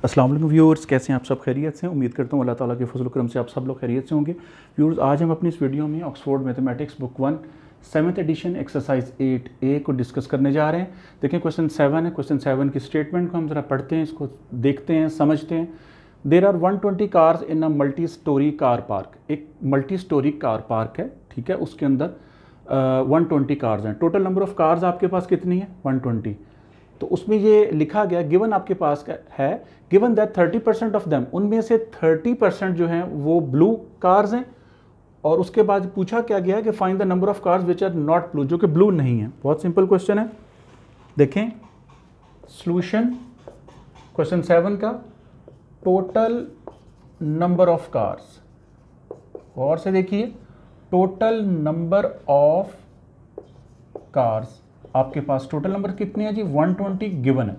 अस्सलाम वालेकुम व्यूअर्स, कैसे हैं आप सब? खैरियत से? उम्मीद करता हूँ अल्लाह ताला के फजल करम से आप सब लोग खैरियत से होंगे। व्यूअर्स, आज हम अपनी इस वीडियो में Oxford mathematics book 1 7th edition exercise 8A को डिस्कस करने जा रहे हैं। देखें, क्वेश्चन 7 है। क्वेश्चन 7 की स्टेटमेंट को हम ज़रा पढ़ते हैं, इसको देखते हैं, समझते हैं। There are 120 cars in a multi storey car park. एक मल्टी स्टोरी कार पार्क है, ठीक है, उसके अंदर 120 कार्स हैं। टोटल नंबर ऑफ कार्स आपके पास कितनी है? 120। तो उसमें ये लिखा गया, गिवन आपके पास है, गिवन दैट 30% ऑफ देम, उनमें से 30% जो हैं वो ब्लू कार्स हैं। और उसके बाद पूछा क्या गया है कि find the number of cars which are not blue, जो कि ब्लू नहीं है। बहुत सिंपल क्वेश्चन है। देखें सॉल्यूशन क्वेश्चन 7 का, टोटल नंबर ऑफ कार्स, और से देखिए, टोटल नंबर ऑफ कार्स आपके पास टोटल नंबर कितनी है जी? 120 गिवन है।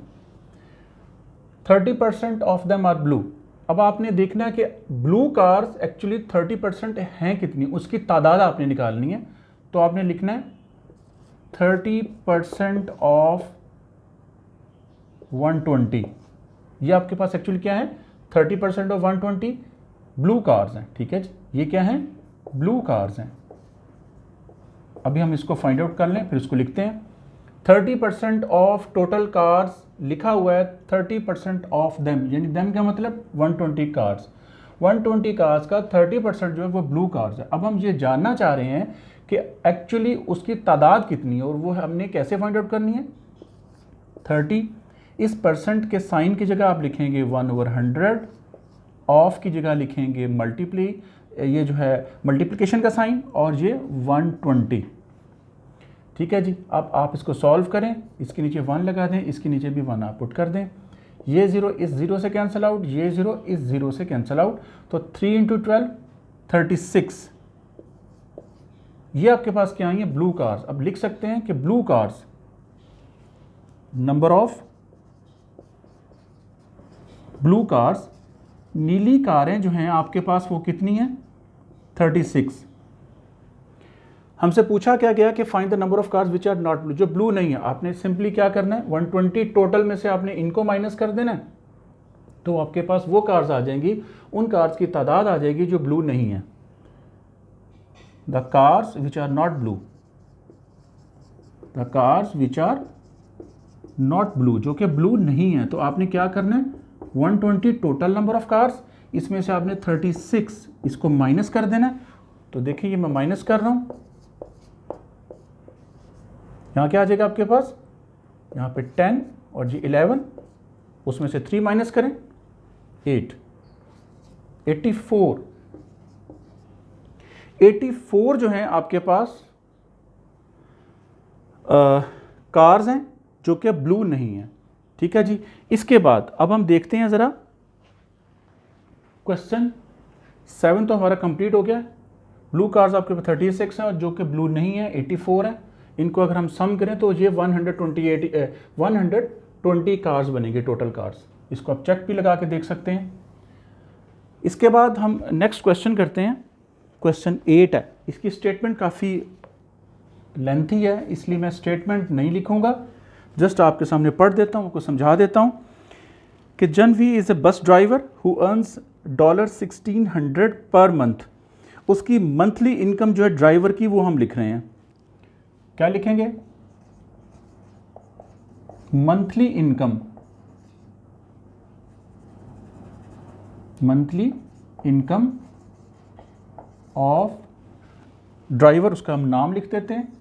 30% ऑफ देम आर ब्लू। अब आपने देखना है कि ब्लू कार्स एक्चुअली 30% हैं कितनी, उसकी तादाद आपने निकालनी है। तो आपने लिखना है 30% ऑफ 120। ये आपके पास एक्चुअली क्या है? 30% ऑफ 120 ब्लू कार्स हैं, ठीक है जी। ये क्या है? ब्लू कार्स हैं। अभी हम इसको फाइंड आउट कर लें, फिर इसको लिखते हैं। 30% ऑफ टोटल कार्स लिखा हुआ है 30% ऑफ देम, यानी देम का मतलब 120 कार्स। 120 कार्स का 30% जो है वो ब्लू कार्स है। अब हम ये जानना चाह रहे हैं कि एक्चुअली उसकी तादाद कितनी है, और वो हमने कैसे फाइंड आउट करनी है? 30, इस परसेंट के साइन की जगह आप लिखेंगे 1/100, ऑफ की जगह लिखेंगे मल्टीप्लाई, ये जो है मल्टीप्लिकेशन का साइन, और ये 120, ठीक है जी। अब आप इसको सॉल्व करें, इसके नीचे 1 लगा दें, इसके नीचे भी 1 आप पुट कर दें। ये 0 इस 0 से कैंसिल आउट, ये 0 इस 0 से कैंसिल आउट। तो 3 × 12 36। ये आपके पास क्या आई है? Blue cars. अब लिख सकते हैं कि blue cars, number of blue cars, नीली कारें जो हैं आपके पास वो कितनी हैं? 36। हमसे पूछा क्या गया कि find the number of cars which are not blue, जो ब्लू नहीं है। आपने सिंपली क्या करना है? 120 टोटल में से आपने इनको माइनस कर देना है, तो आपके पास वो कार्स आ जाएंगी, उन कार्स की तादाद आ जाएगी जो ब्लू नहीं है। The cars which are not blue, the cars which are not blue, जो कि ब्लू नहीं है। तो आपने क्या करना है? 120 टोटल नंबर ऑफ कार्स, इसमें से आपने 36 इसको माइनस कर देना है। तो देखिए ये मैं माइनस कर रहा हूं, यहाँ क्या आ जाएगा आपके पास? यहाँ पे 10 और जी 11, उसमें से 3 माइनस करें 8, 84। 84 जो हैं आपके पास कार्स हैं जो कि ब्लू नहीं है, ठीक है जी। इसके बाद अब हम देखते हैं ज़रा, क्वेश्चन 7 तो हमारा कंप्लीट हो गया। ब्लू कार्स आपके पास 36 हैं और जो कि ब्लू नहीं है 84 है। इनको अगर हम सम करें तो ये 120 कार्स बनेंगे, टोटल कार्स। इसको आप चेक भी लगा के देख सकते हैं। इसके बाद हम नेक्स्ट क्वेश्चन करते हैं। क्वेश्चन 8 है। इसकी स्टेटमेंट काफ़ी लेंथी है, इसलिए मैं स्टेटमेंट नहीं लिखूंगा, जस्ट आपके सामने पढ़ देता हूँ, आपको समझा देता हूँ कि जनवी is a bus driver who earns $1600 per month. उसकी मंथली इनकम जो है ड्राइवर की, वो हम लिख रहे हैं। क्या लिखेंगे? Monthly income, monthly income of driver, उसका हम नाम लिख देते हैं।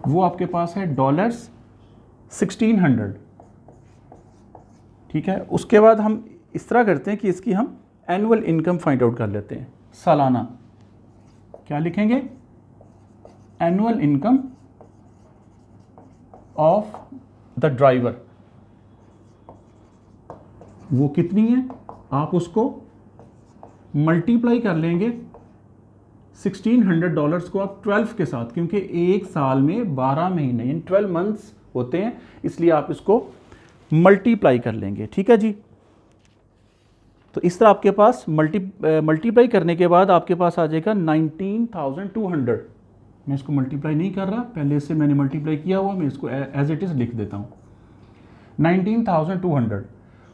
वो आपके पास है $1600, ठीक है। उसके बाद हम इस तरह करते हैं कि इसकी हम एनुअल इनकम फाइंड आउट कर लेते हैं, सालाना। क्या लिखेंगे? Annual income of the driver, वो कितनी है? आप उसको मल्टीप्लाई कर लेंगे $1600 को आप 12 के साथ, क्योंकि एक साल में 12 महीने यानी 12 मंथ्स होते हैं, इसलिए आप इसको मल्टीप्लाई कर लेंगे, ठीक है जी। तो इस तरह आपके पास मल्टीप्लाई करने के बाद आपके पास आ जाएगा 19,200। मैं इसको मल्टीप्लाई नहीं कर रहा, पहले से मैंने मल्टीप्लाई किया हुआ, मैं इसको एज इट इज़ लिख देता हूँ। 19,200।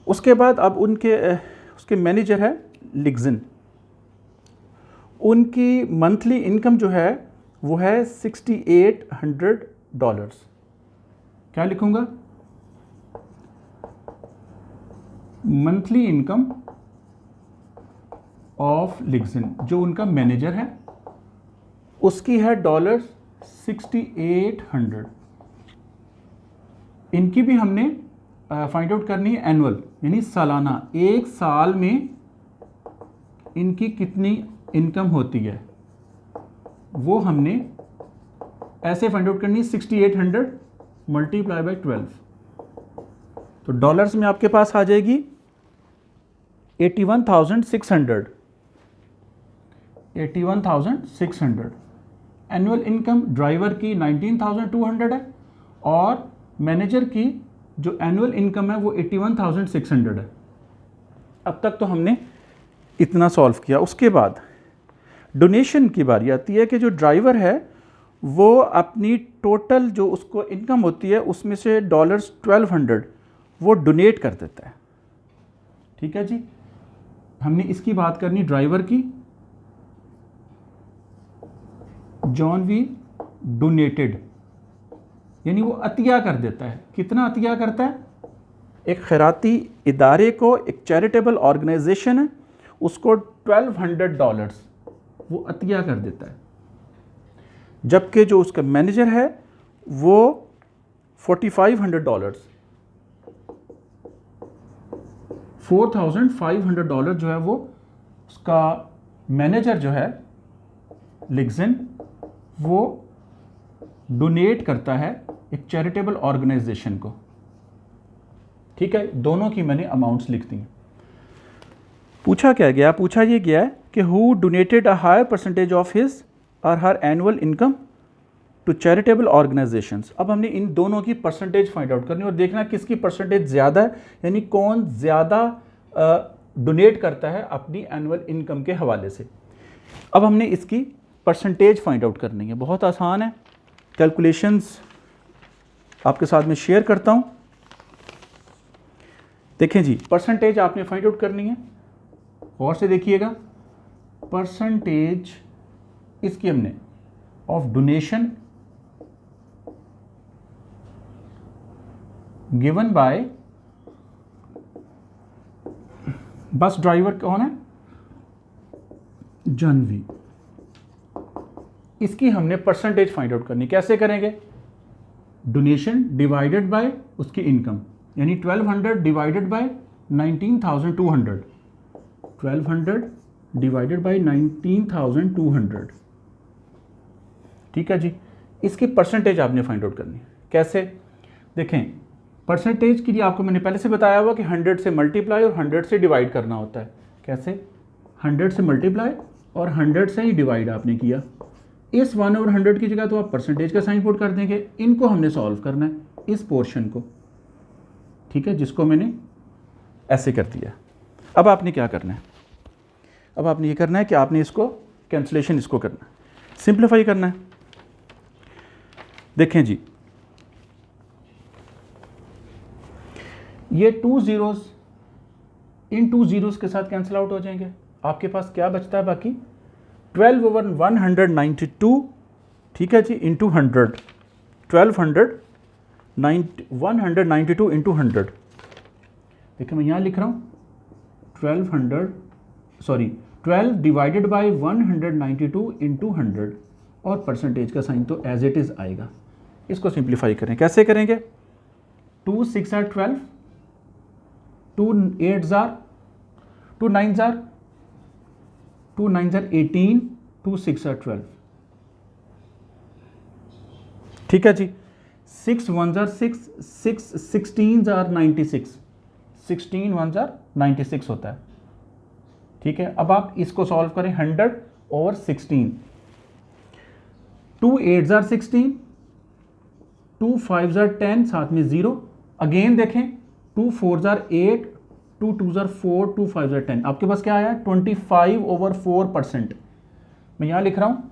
उसके बाद अब उसके मैनेजर है लिग्जन, उनकी मंथली इनकम जो है वो है $6,800। क्या लिखूंगा? मंथली इनकम ऑफ लिग्जन, जो उनका मैनेजर है, उसकी है $6,800। इनकी भी हमने फाइंड आउट करनी है एनुअल, यानी सालाना, एक साल में इनकी कितनी इनकम होती है वो हमने ऐसे फाइंड आउट करनी है। 6,800 मल्टीप्लाई बाई 12, तो डॉलर्स में आपके पास आ जाएगी 81,600। 81,600 एनुअल इनकम ड्राइवर की 19,200 है और मैनेजर की जो एनुअल इनकम है वो 81,600 है। अब तक तो हमने इतना सॉल्व किया। उसके बाद डोनेशन की बारी आती है कि जो ड्राइवर है वो अपनी टोटल जो उसको इनकम होती है उसमें से $1,200 वो डोनेट कर देता है। ठीक है जी, हमने इसकी बात करनी ड्राइवर की। जॉन वी डोनेटेड, यानी वो अतिया कर देता है। कितना अतिया करता है? एक खैराती इदारे को, एक चैरिटेबल ऑर्गेनाइजेशन है, उसको $1,200 वो अतिया कर देता है, जबकि जो उसका मैनेजर है वो $4,500 $4,500 जो है वो उसका मैनेजर जो है लिग्जन वो डोनेट करता है एक चैरिटेबल ऑर्गेनाइजेशन को। ठीक है, दोनों की मैंने अमाउंट्स लिख दी। पूछा क्या गया? पूछा ये गया है कि who donated a higher percentage of his or her annual income to charitable organisations. अब हमने इन दोनों की परसेंटेज फाइंड आउट करनी और देखना किसकी परसेंटेज ज़्यादा है, यानी कौन ज़्यादा डोनेट करता है अपनी एनुअल इनकम के हवाले से। अब हमने इसकी परसेंटेज फाइंड आउट करनी है। बहुत आसान है, कैलकुलेशंस आपके साथ में शेयर करता हूँ। देखें जी, परसेंटेज आपने फाइंड आउट करनी है, और से देखिएगा। परसेंटेज इसकी हमने of donation given by bus driver कौन है? जानवी। इसकी हमने परसेंटेज फाइंड आउट करनी। कैसे करेंगे? डोनेशन डिवाइडेड बाय उसकी इनकम, यानी 1200 डिवाइडेड बाय 19,200, 1200 डिवाइडेड बाय 19,200। ठीक है जी, इसकी परसेंटेज आपने फाइंड आउट करनी है। कैसे? देखें, परसेंटेज के लिए आपको मैंने पहले से बताया हुआ कि 100 से मल्टीप्लाई और 100 से डिवाइड करना होता है। कैसे? 100 से मल्टीप्लाई और 100 से ही डिवाइड आपने किया। इस 1/100 की जगह तो आप परसेंटेज का साइन पुट कर देंगे। इनको हमने सॉल्व करना है, इस पोर्शन को। ठीक है, जिसको मैंने ऐसे कर दिया। अब आपने क्या करना है? अब आपने ये करना है कि आपने इसको कैंसिलेशन इसको करना है, सिंप्लीफाई करना है। देखें जी, ये 2 zeros इन 2 zeros के साथ कैंसिल आउट हो जाएंगे। आपके पास क्या बचता है बाकी? 12/192, ठीक है जी, इंटू 100, 192 इंटू 100। देखिए मैं यहाँ लिख रहा हूँ 12 डिवाइडेड बाई 192 इंटू 100, और परसेंटेज का साइन तो एज इट इज़ आएगा। इसको सिंप्लीफाई करें। कैसे करेंगे? 2 6 are 12, 2 8 are 2 9 are 18, 2 6 are 12। ठीक है जी, 6 1s are 6, 6 16s are 96, 16 1s are 96 होता है। ठीक है, अब आप इसको सॉल्व करें। 100 over 16, 2 8s are 16, 2 5s are 10, साथ में 0। अगेन देखें, 2 4s are 8, 2 2s are 4, 2 5s are 10। आपके पास क्या आया? 25/4%। मैं यहाँ लिख रहा हूँ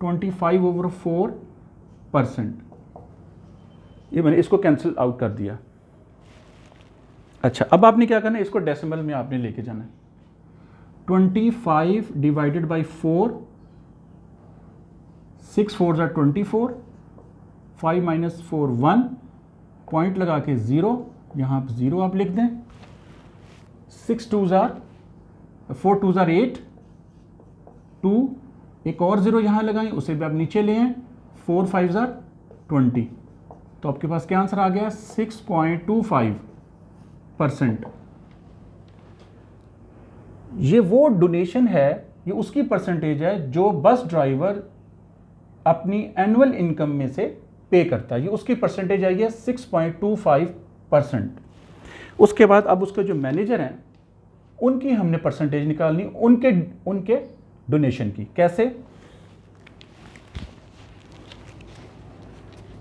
25/4%। ये मैंने इसको कैंसिल आउट कर दिया। अच्छा, अब आपने क्या करना है, इसको डेसिमल में आपने लेके जाना है। 25 divided by 4, 6 4 are 24, 5 minus 4 1, point लगा के 0, यहाँ पर 0 आप लिख दें। 6 2 are 4 2 are 8, 2, एक और 0 यहाँ लगाएं, उसे भी आप नीचे ले आएं, 4 5 are 20। तो आपके पास क्या आंसर आ गया, 6.25%। ये वो डोनेशन है, ये उसकी परसेंटेज है जो बस ड्राइवर अपनी एनुअल इनकम में से पे करता है, ये उसकी परसेंटेज आई है 6.25%। उसके बाद अब उसके जो मैनेजर हैं उनकी हमने परसेंटेज निकालनी, उनके डोनेशन की। कैसे?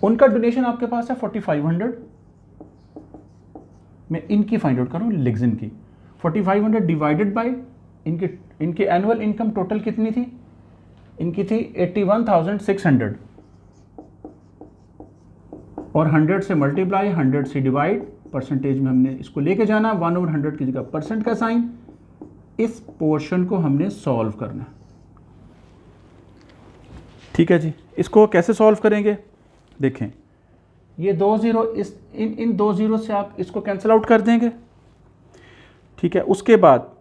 उनका डोनेशन आपके पास है 4500, मैं इनकी फाइंड आउट करूं, लेग्जिन की। 4500 डिवाइडेड बाय इनके एनुअल इनकम टोटल कितनी थी, इनकी थी 81,600, और 100 से मल्टीप्लाई, 100 से डिवाइड, परसेंटेज में हमने इसको लेके जाना, 1/100 की जगह परसेंट का साइन। इस पोर्शन को हमने सॉल्व करना, ठीक है जी। इसको कैसे सॉल्व करेंगे, देखें, ये 2 0, इन 2 0 से आप इसको कैंसिल आउट कर देंगे, ठीक है। उसके बाद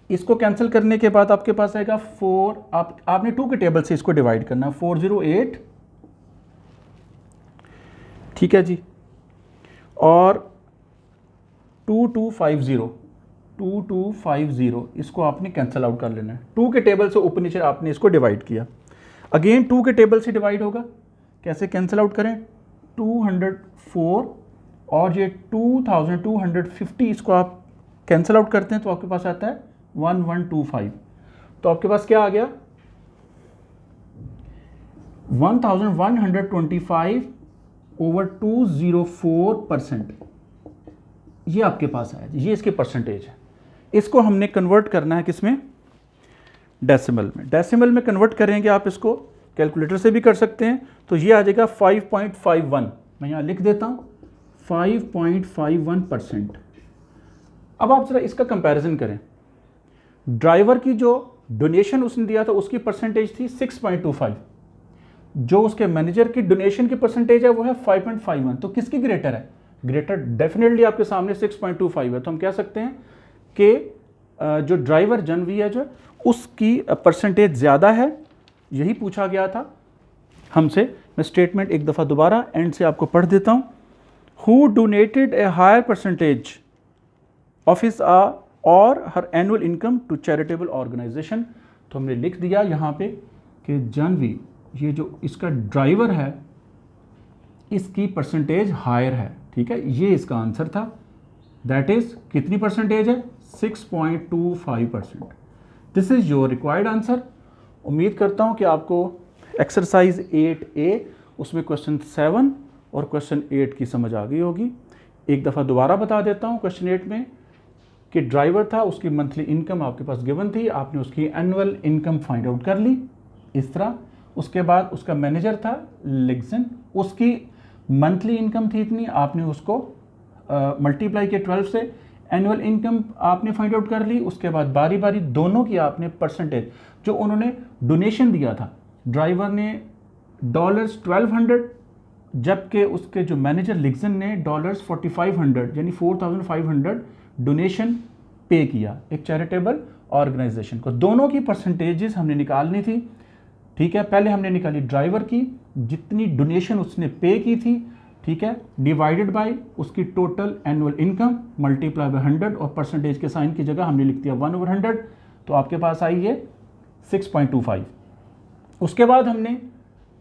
इसको कैंसिल करने के बाद आपके पास आएगा 4, आपने 2 के टेबल से इसको डिवाइड करना, 408, ठीक है जी, और 2250, इसको आपने कैंसिल आउट कर लेना है। 2 के टेबल से ऊपर नीचे आपने इसको डिवाइड किया, अगेन 2 के टेबल से डिवाइड होगा, कैसे कैंसिल आउट करें, 204 और ये 2250, इसको आप कैंसिल आउट करते हैं तो आपके पास आता है 1125। तो आपके पास क्या आ गया, 1125 ओवर 204%, ये आपके पास आया, ये इसकी परसेंटेज है। इसको हमने कन्वर्ट करना है किसमें, डेसिमल में। डेसिमल में कन्वर्ट करेंगे आप, इसको कैलकुलेटर से भी कर सकते हैं, तो ये आ जाएगा 5.51, मैं यहाँ लिख देता हूँ 5.51%। अब आप जरा इसका कंपैरिजन करें, ड्राइवर की जो डोनेशन उसने दिया था उसकी परसेंटेज थी 6.25, जो उसके मैनेजर की डोनेशन की परसेंटेज है वो है 5.51, तो किसकी ग्रेटर है, ग्रेटर डेफिनेटली आपके सामने 6.25 है। तो हम कह सकते हैं कि जो ड्राइवर जनवी है जो उसकी परसेंटेज ज़्यादा है, यही पूछा गया था हमसे। मैं स्टेटमेंट एक दफ़ा दोबारा एंड से आपको पढ़ देता हूँ। Who donated a higher percentage of his or her annual income to charitable organisation. तो हमने लिख दिया यहाँ पे कि जानवी, ये जो इसका ड्राइवर है इसकी परसेंटेज हायर है, ठीक है, ये इसका आंसर था। दैट इज कितनी परसेंटेज है, 6.25%। This is your required answer. उम्मीद करता हूँ कि आपको एक्सरसाइज 8A उसमें क्वेश्चन 7 और क्वेश्चन 8 की समझ आ गई होगी। एक दफ़ा दोबारा बता देता हूँ, क्वेश्चन 8 में कि ड्राइवर था, उसकी मंथली इनकम आपके पास गिवन थी, आपने उसकी एनुअल इनकम फाइंड आउट कर ली इस तरह। उसके बाद उसका मैनेजर था लेग्जिन, उसकी मंथली इनकम थी इतनी, आपने उसको मल्टीप्लाई किया 12 से, एनुअल इनकम आपने फाइंड आउट कर ली। उसके बाद बारी बारी दोनों की आपने परसेंटेज, जो उन्होंने डोनेशन दिया था, ड्राइवर ने $1200, जबकि उसके जो मैनेजर लिग्जन ने $4500 यानी 4500 डोनेशन पे किया एक चैरिटेबल ऑर्गेनाइजेशन को। दोनों की परसेंटेजेस हमने निकालनी थी, ठीक है। पहले हमने निकाली ड्राइवर की, जितनी डोनेशन उसने पे की थी, ठीक है, डिवाइडेड बाय उसकी total annual income multiply by 100, और परसेंटेज के साइन की जगह हमने लिख दिया 1/100, तो आपके पास आई है 6.25। उसके बाद हमने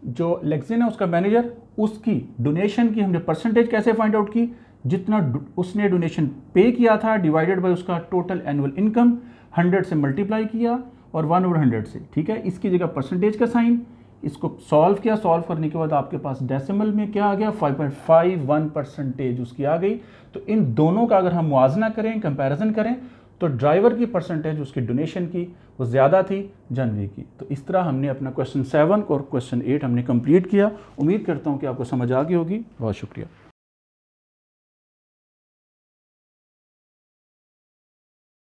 जो लेग्जिन है उसका मैनेजर, उसकी डोनेशन की हमने परसेंटेज कैसे फाइंड आउट की, जितना उसने डोनेशन पे किया था डिवाइडेड बाय उसका टोटल एनुअल इनकम, 100 से मल्टीप्लाई किया और 1/100 से, ठीक है, इसकी जगह परसेंटेज का साइन। इसको सॉल्व किया, सॉल्व करने के बाद आपके पास डेसिमल में क्या आ गया, 5.51% उसकी आ गई। तो इन दोनों का अगर हम मुआवजा करें, कंपैरिजन करें, तो ड्राइवर की परसेंटेज उसकी डोनेशन की वो ज़्यादा थी जनवी की। तो इस तरह हमने अपना क्वेश्चन 7 और क्वेश्चन 8 हमने कंप्लीट किया। उम्मीद करता हूँ कि आपको समझ आ गई होगी। बहुत शुक्रिया।